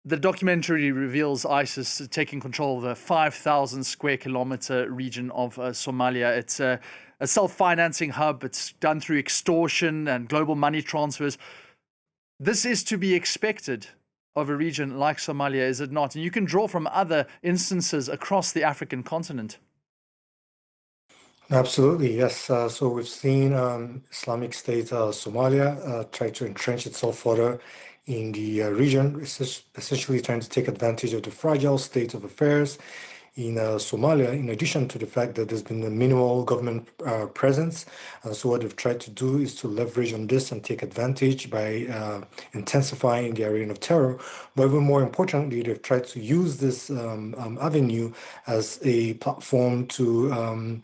The documentary reveals ISIS taking control of the 5,000 square kilometer region of Somalia. It's a self-financing hub. It's done through extortion and global money transfers. This is to be expected of a region like Somalia, is it not? And you can draw from other instances across the African continent. Absolutely, yes. So we've seen Islamic State Somalia try to entrench itself further in the region, essentially trying to take advantage of the fragile state of affairs in Somalia, in addition to the fact that there's been a minimal government presence. And so what they've tried to do is to leverage on this and take advantage by intensifying their reign of terror. But even more importantly, they've tried to use this avenue as a platform to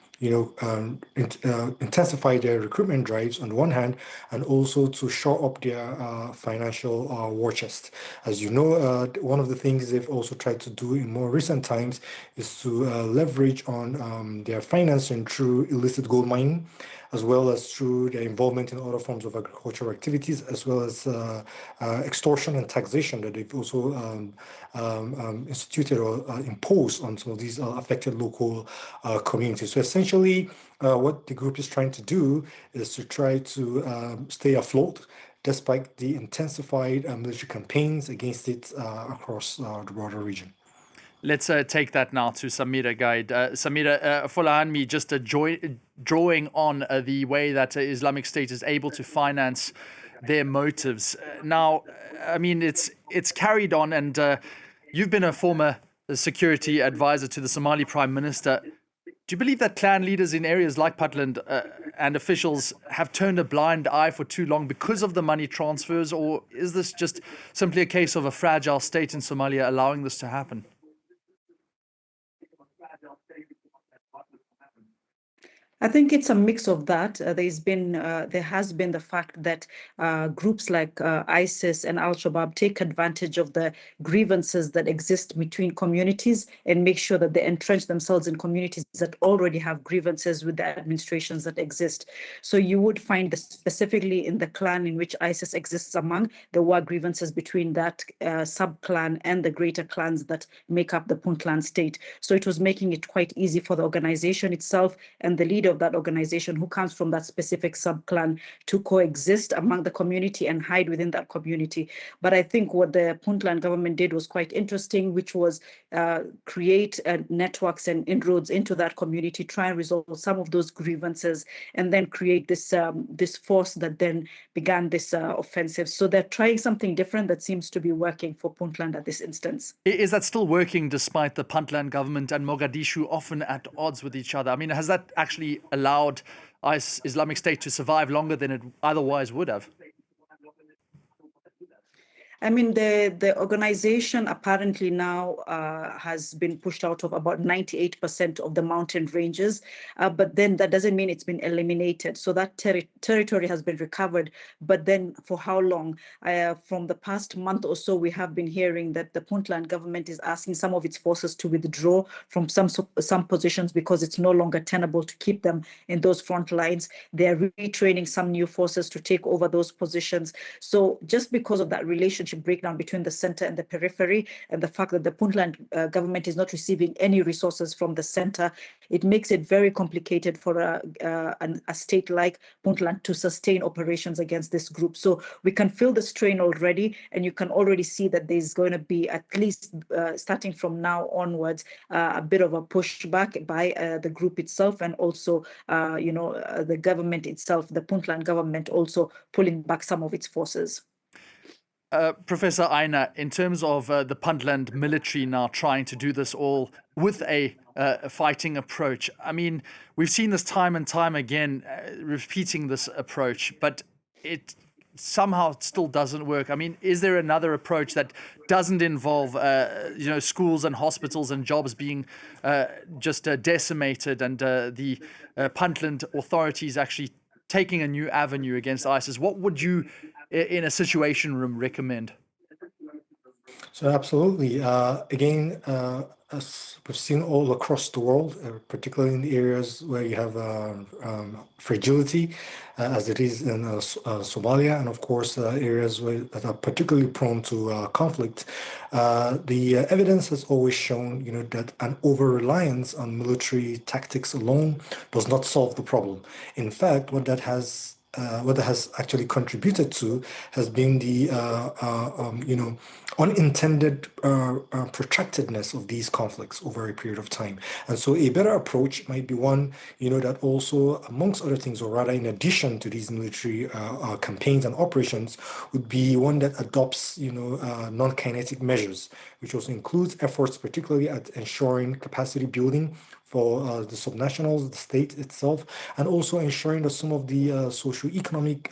intensify their recruitment drives on the one hand, and also to shore up their financial war chest. As you know, one of the things they've also tried to do in more recent times is to leverage on their financing through illicit gold mining, as well as through their involvement in other forms of agricultural activities, as well as extortion and taxation that they've also instituted or imposed on some of these affected local communities. So essentially, what the group is trying to do is to try to stay afloat despite the intensified military campaigns against it across the broader region. Let's take that now to Samira Guide. Samira, Folahanmi, just drawing on the way that Islamic State is able to finance their motives. Now, I mean, it's carried on, and you've been a former security advisor to the Somali Prime Minister. Do you believe that clan leaders in areas like Puntland and officials have turned a blind eye for too long because of the money transfers, or is this just simply a case of a fragile state in Somalia allowing this to happen? I think it's a mix of that. There has been the fact that groups like ISIS and Al-Shabaab take advantage of the grievances that exist between communities and make sure that they entrench themselves in communities that already have grievances with the administrations that exist. So you would find that specifically in the clan in which ISIS exists among, there were grievances between that sub-clan and the greater clans that make up the Puntland state. So it was making it quite easy for the organization itself and the leader of that organization who comes from that specific sub-clan to coexist among the community and hide within that community. But I think what the Puntland government did was quite interesting, which was create networks and inroads into that community, try and resolve some of those grievances, and then create this force that then began this offensive. So they're trying something different that seems to be working for Puntland at this instance. Is that still working despite the Puntland government and Mogadishu often at odds with each other? I mean, has that actually allowed Islamic State to survive longer than it otherwise would have? I mean, the organization apparently now has been pushed out of about 98% of the mountain ranges, but then that doesn't mean it's been eliminated. So that territory has been recovered, but then for how long? From the past month or so, we have been hearing that the Puntland government is asking some of its forces to withdraw from some positions because it's no longer tenable to keep them in those front lines. They're retraining some new forces to take over those positions. So just because of that relationship breakdown between the center and the periphery, and the fact that the Puntland government is not receiving any resources from the center, it makes it very complicated for a state like Puntland to sustain operations against this group. So we can feel the strain already, and you can already see that there's going to be, at least starting from now onwards, a bit of a pushback by the group itself, and also the government itself, the Puntland government, also pulling back some of its forces. Professor Aina, in terms of the Puntland military now trying to do this all with a fighting approach, I mean, we've seen this time and time again, repeating this approach, but it somehow still doesn't work. I mean, is there another approach that doesn't involve, schools and hospitals and jobs being just decimated, and the Puntland authorities actually taking a new avenue against ISIS? What would you, in a situation room, recommend? So absolutely. Again, as we've seen all across the world, particularly in the areas where you have fragility, as it is in Somalia, and of course areas that are particularly prone to conflict. The evidence has always shown, that an over-reliance on military tactics alone does not solve the problem. In fact, what that has actually contributed to has been the unintended protractedness of these conflicts over a period of time. And so a better approach might be one, that also, amongst other things, or rather in addition to these military campaigns and operations, would be one that adopts, non-kinetic measures, which also includes efforts particularly at ensuring capacity building for the subnationals, the state itself, and also ensuring that some of the socio-economic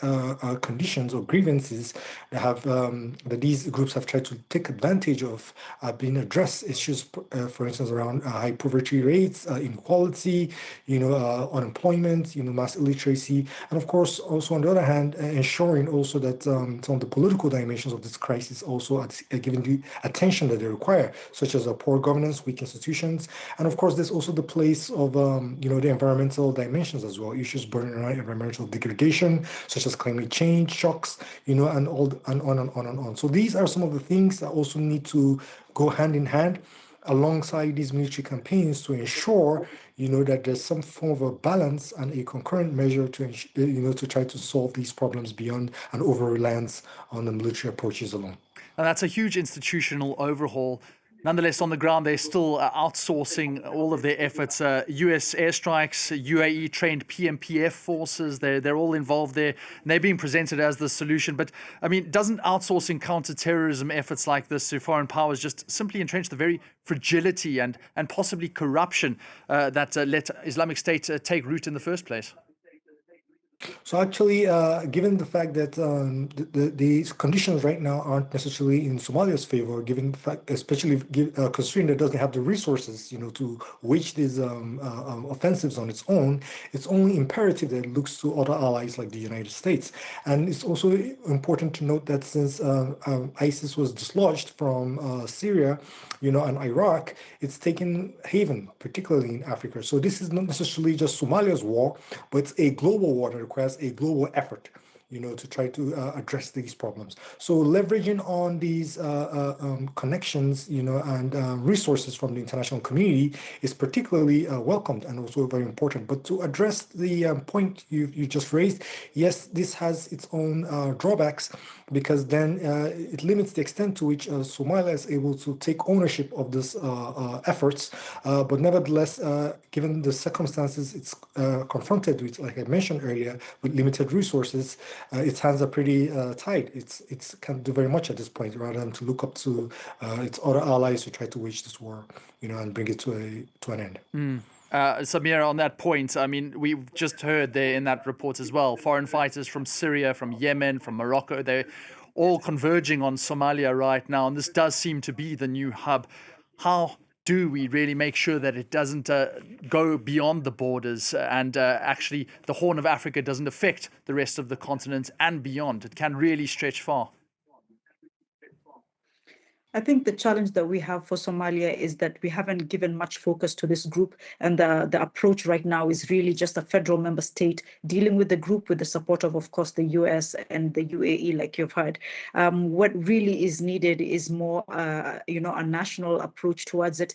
conditions or grievances that these groups have tried to take advantage of are being addressed. Issues, for instance, around high poverty rates, inequality, unemployment, mass illiteracy, and of course, also on the other hand, ensuring also that some of the political dimensions of this crisis also are given the attention that they require, such as poor governance, weak institutions, and of course, there's also the place of the environmental dimensions as well, issues burning around environmental degradation, such as climate change shocks, and on and on and on. So these are some of the things that also need to go hand in hand alongside these military campaigns to ensure, that there's some form of a balance and a concurrent measure to, to try to solve these problems beyond an over-reliance on the military approaches alone. And that's a huge institutional overhaul. Nonetheless, on the ground, they're still outsourcing all of their efforts. US airstrikes, UAE trained PMPF forces, they're all involved there. And they're being presented as the solution. But, I mean, doesn't outsourcing counterterrorism efforts like this to foreign powers just simply entrench the very fragility and possibly corruption that let Islamic State take root in the first place? So actually, given the fact that these conditions right now aren't necessarily in Somalia's favor, given the fact, especially considering that it doesn't have the resources, to wage these offensives on its own, it's only imperative that it looks to other allies like the United States. And it's also important to note that since ISIS was dislodged from Syria, and Iraq, it's taken haven, particularly in Africa. So this is not necessarily just Somalia's war, but it's a global war that requires a global effort, to try to address these problems. So leveraging on these connections, and resources from the international community is particularly welcomed and also very important. But to address the point you just raised, yes, this has its own drawbacks, because then it limits the extent to which Somalia is able to take ownership of this efforts. But nevertheless, given the circumstances it's confronted with, like I mentioned earlier, with limited resources, its hands are pretty tied. It can't do very much at this point, rather than to look up to its other allies to try to wage this war, and bring it to an end. Samira, on that point, I mean, we've just heard there in that report as well, foreign fighters from Syria, from Yemen, from Morocco, they're all converging on Somalia right now, and this does seem to be the new hub. How do we really make sure that it doesn't go beyond the borders and actually the Horn of Africa doesn't affect the rest of the continent and beyond? It can really stretch far. I think the challenge that we have for Somalia is that we haven't given much focus to this group, and the approach right now is really just a federal member state dealing with the group with the support of course, the US and the UAE, like you've heard. What really is needed is more, a national approach towards it,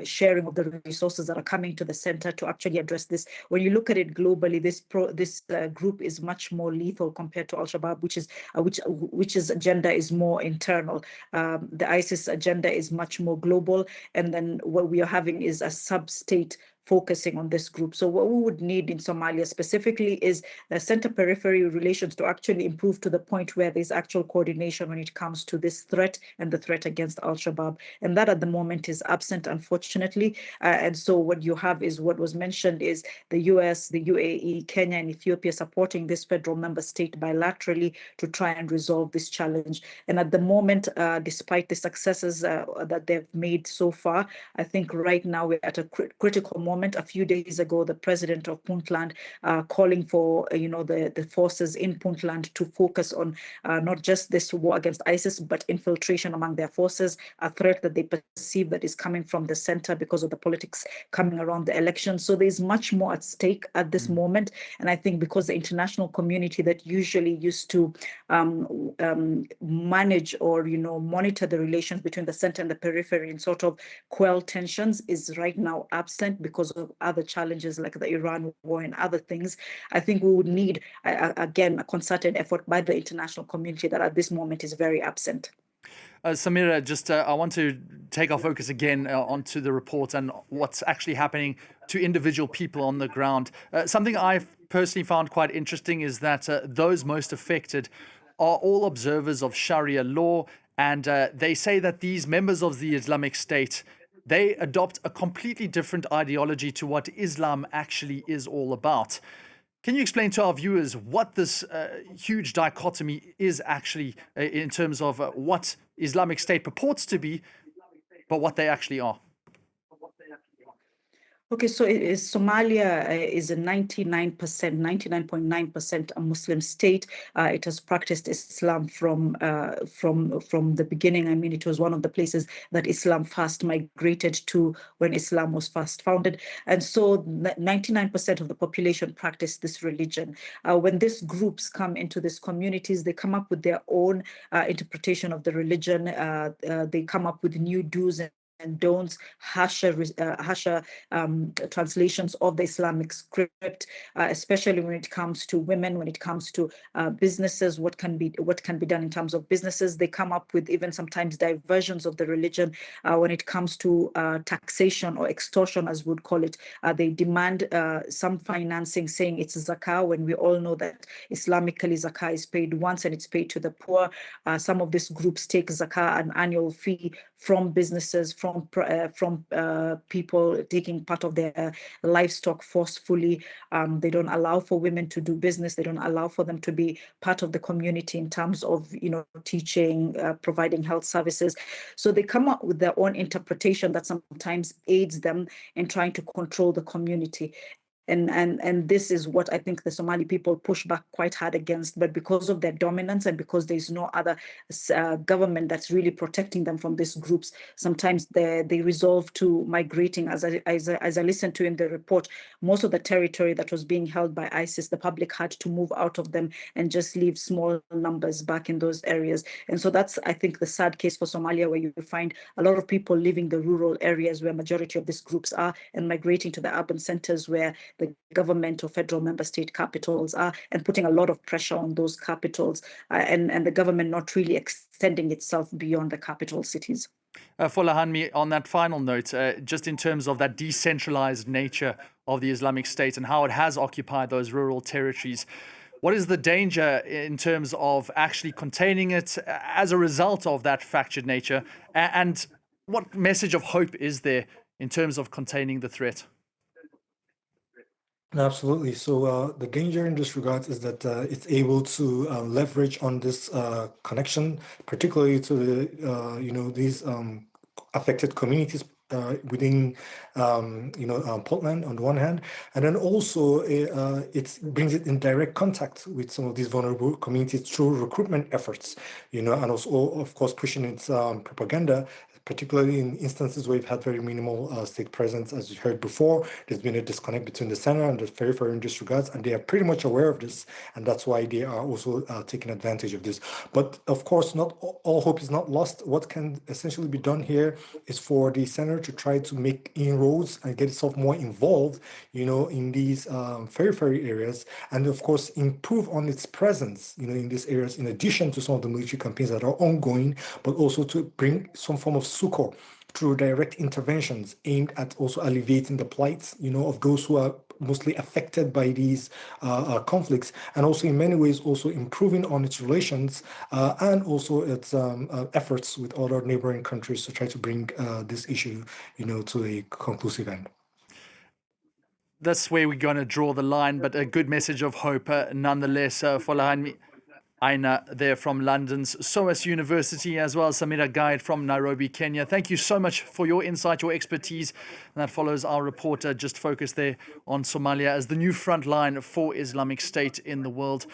sharing of the resources that are coming to the center to actually address this. When you look at it globally, this group is much more lethal compared to Al-Shabaab, which is agenda is more internal. The ISIS agenda is much more global, and then what we are having is a sub-state focusing on this group. So what we would need in Somalia specifically is the center-periphery relations to actually improve to the point where there's actual coordination when it comes to this threat and the threat against Al-Shabaab. And that at the moment is absent, unfortunately. And so what you have is what was mentioned is the US, the UAE, Kenya, and Ethiopia supporting this federal member state bilaterally to try and resolve this challenge. And at the moment, despite the successes that they've made so far, I think right now we're at a critical moment moment. A few days ago, the president of Puntland calling for, the forces in Puntland to focus on not just this war against ISIS, but infiltration among their forces, a threat that they perceive that is coming from the center because of the politics coming around the election. So there's much more at stake at this moment. And I think because the international community that usually used to manage or, monitor the relations between the center and the periphery and sort of quell tensions is right now absent because of other challenges like the Iran war and other things. I think we would need, again, a concerted effort by the international community that at this moment is very absent. Samira, just I want to take our focus again onto the report and what's actually happening to individual people on the ground. Something I've personally found quite interesting is that those most affected are all observers of Sharia law, and they say that these members of the Islamic State, they adopt a completely different ideology to what Islam actually is all about. Can you explain to our viewers what this huge dichotomy is actually in terms of what Islamic State purports to be, but what they actually are? Okay, so Somalia is a 99.9% a Muslim state. It has practiced Islam from the beginning. I mean, it was one of the places that Islam first migrated to when Islam was first founded. And so 99% of the population practice this religion. When these groups come into these communities, they come up with their own interpretation of the religion. They come up with new do's and don'ts, harsher translations of the Islamic script, especially when it comes to women, when it comes to businesses, what can be done in terms of businesses. They come up with even sometimes diversions of the religion when it comes to taxation or extortion, as we would call it. They demand some financing, saying it's zakah, when we all know that Islamically zakah is paid once and it's paid to the poor. Some of these groups take zakah, an annual fee, from businesses, from people taking part of their livestock forcefully. They don't allow for women to do business. They don't allow for them to be part of the community in terms of, teaching, providing health services. So they come up with their own interpretation that sometimes aids them in trying to control the community. And this is what I think the Somali people push back quite hard against. But because of their dominance and because there's no other government that's really protecting them from these groups, sometimes they resolve to migrating. As I listened to in the report, most of the territory that was being held by ISIS, the public had to move out of them and just leave small numbers back in those areas. And so that's, I think, the sad case for Somalia, where you find a lot of people leaving the rural areas where majority of these groups are and migrating to the urban centers where the government or federal member state capitals are, and putting a lot of pressure on those capitals, and the government not really extending itself beyond the capital cities. Folahanmi, on that final note, just in terms of that decentralized nature of the Islamic State and how it has occupied those rural territories, what is the danger in terms of actually containing it as a result of that fractured nature? And what message of hope is there in terms of containing the threat? Absolutely. So the danger in this regard is that it's able to leverage on this connection, particularly to the these affected communities within Portland on the one hand, and then also it brings it in direct contact with some of these vulnerable communities through recruitment efforts, and also of course pushing its propaganda, particularly in instances where we've had very minimal state presence. As you heard before, there's been a disconnect between the center and the periphery in this regards, and they are pretty much aware of this, and that's why they are also taking advantage of this. But of course, not all hope is not lost. What can essentially be done here is for the center to try to make inroads and get itself more involved, in these periphery areas, and of course improve on its presence, in these areas, in addition to some of the military campaigns that are ongoing, but also to bring some form of succor through direct interventions aimed at also alleviating the plight, of those who are mostly affected by these conflicts, and also in many ways also improving on its relations and also its efforts with other neighboring countries to try to bring this issue, to a conclusive end. That's where we're going to draw the line, but a good message of hope nonetheless. Folahan, Aina there from London's SOAS University, as well as Samira Guide from Nairobi, Kenya. Thank you so much for your insight, your expertise. And that follows our reporter, just focused there on Somalia as the new front line for Islamic State in the world.